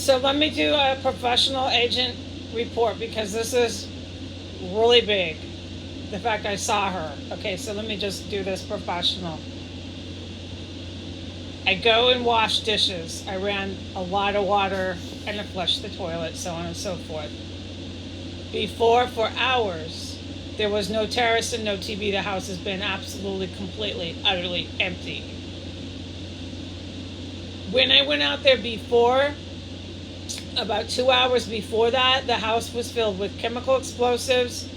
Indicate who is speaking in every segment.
Speaker 1: So let me do a professional agent report because this is really big. The fact I saw her. Okay, so let me just do this professional. I go and wash dishes. I ran a lot of water and I flushed the toilet, so on and so forth. Before, for hours, there was no terrace and no TV. The house has been absolutely, completely, utterly empty. When I went out there before, about 2 hours before that, the house was filled with chemical explosives,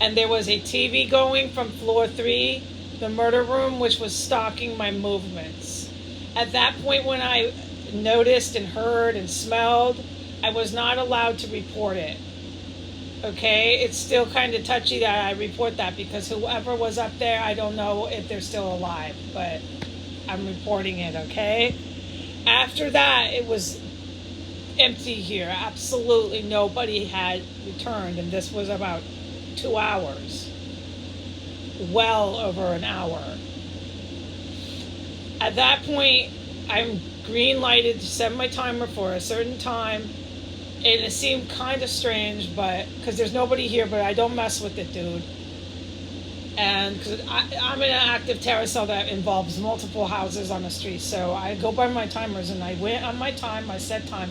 Speaker 1: and there was a TV going from floor 3, the murder room, which was stalking my movements. At that point, when I noticed and heard and smelled, I was not allowed to report it. Okay, it's still kind of touchy that I report that because whoever was up there, I don't know if they're still alive, but I'm reporting it, okay? After that, it was empty here. Absolutely nobody had returned, and this was about 2 hours. Well over an hour. At that point, I'm green lighted to set my timer for a certain time, and it seemed kind of strange, but because there's nobody here, but I don't mess with it, dude. And because I'm in an active terror cell that involves multiple houses on the street, so I go by my timers, and I went on my time, my set time,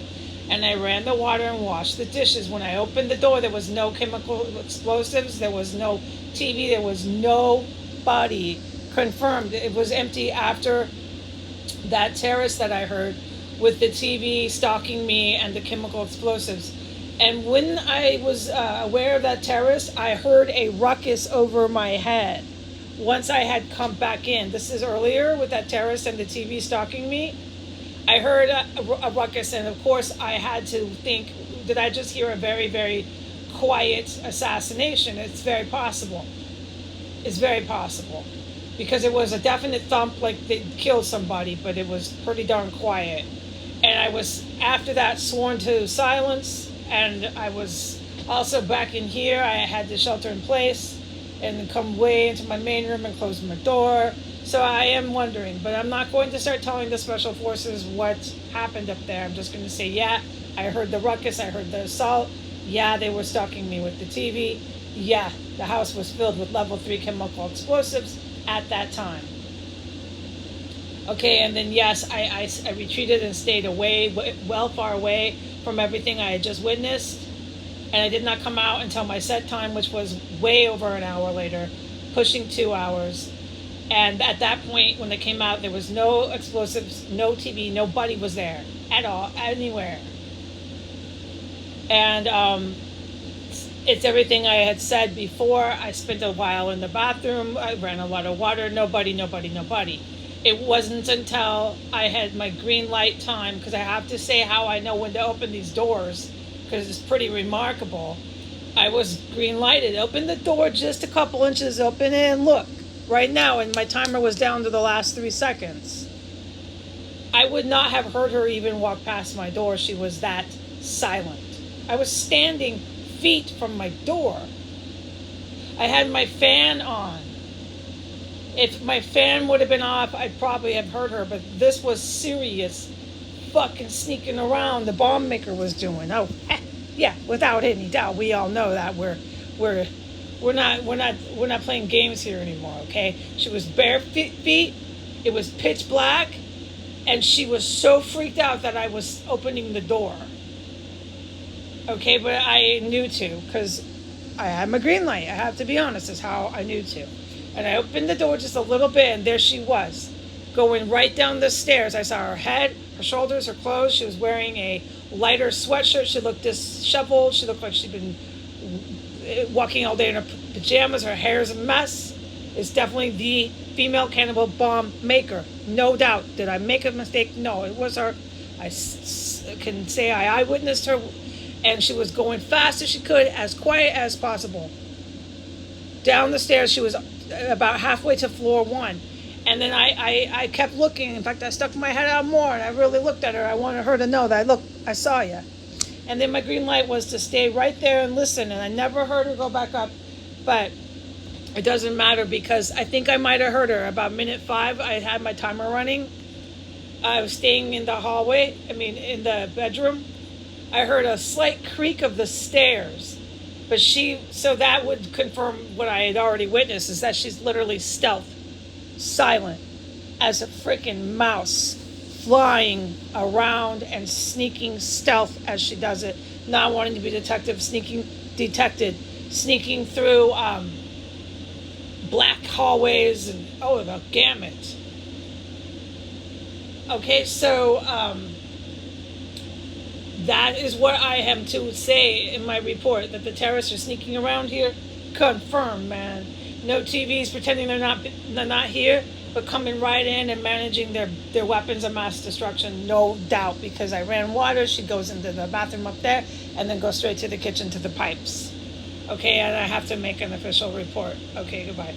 Speaker 1: and I ran the water and washed the dishes. When I opened the door, there was no chemical explosives, there was no TV, there was nobody. Confirmed, it was empty after that terrace that I heard with the TV stalking me and the chemical explosives. And when I was aware of that terrace, I heard a ruckus over my head once I had come back in. This is earlier with that terrace and the TV stalking me. I heard a ruckus, and of course I had to think, did I just hear a very, very quiet assassination? It's very possible. It's very possible. Because it was a definite thump like they killed somebody, but it was pretty darn quiet. And I was, after that, sworn to silence, and I was also back in here. I had to shelter in place and come way into my main room and close my door. So I am wondering, but I'm not going to start telling the special forces what happened up there. I'm just going to say, yeah, I heard the ruckus, I heard the assault. Yeah, they were stalking me with the TV. Yeah, the house was filled with level 3 chemical explosives at that time. Okay, and then yes, I retreated and stayed away, well far away from everything I had just witnessed. And I did not come out until my set time, which was way over an hour later, pushing 2 hours. And at that point, when they came out, there was no explosives, no TV, nobody was there at all, anywhere. And it's everything I had said before. I spent a while in the bathroom. I ran a lot of water. Nobody. It wasn't until I had my green light time, because I have to say how I know when to open these doors, because it's pretty remarkable. I was green lighted. Open the door just a couple inches, open it, and look. Right now, and my timer was down to the last 3 seconds. I would not have heard her even walk past my door. She was that silent. I was standing feet from my door. I had my fan on. If my fan would have been off, I'd probably have heard her, but this was serious fucking sneaking around the bomb maker was doing. Oh, yeah, without any doubt. We all know that we're not playing games here anymore, okay? She was bare feet. It was pitch black, and she was so freaked out that I was opening the door. Okay, but I knew to, because I had my green light. I have to be honest, is how I knew to. And I opened the door just a little bit, and there she was, going right down the stairs. I saw her head, her shoulders, her clothes. She was wearing a lighter sweatshirt. She looked disheveled. She looked like she'd been walking all day in her pajamas. Her hair's a mess. It's definitely the female cannibal bomb maker. No doubt. Did I make a mistake? No, it was her. I can say I eyewitnessed her, and she was going fast as she could, as quiet as possible. Down the stairs, she was about halfway to floor 1. And then I kept looking. In fact, I stuck my head out more, and I really looked at her. I wanted her to know that, look, I saw you. And then my green light was to stay right there and listen, and I never heard her go back up. But it doesn't matter, because I think I might have heard her about minute 5. I had my timer running. I was staying in the hallway, in the bedroom, I heard a slight creak of the stairs. But so that would confirm what I had already witnessed, is that she's literally stealth, silent as a freaking mouse, flying around and sneaking stealth as she does it, not wanting to be detected, sneaking through black hallways and the gamut. Okay, so that is what I am to say in my report, that the terrorists are sneaking around here. Confirmed, man. No TVs pretending they're not here, but coming right in and managing their weapons of mass destruction, no doubt, because I ran water. She goes into the bathroom up there and then goes straight to the kitchen to the pipes. Okay, and I have to make an official report. Okay, goodbye.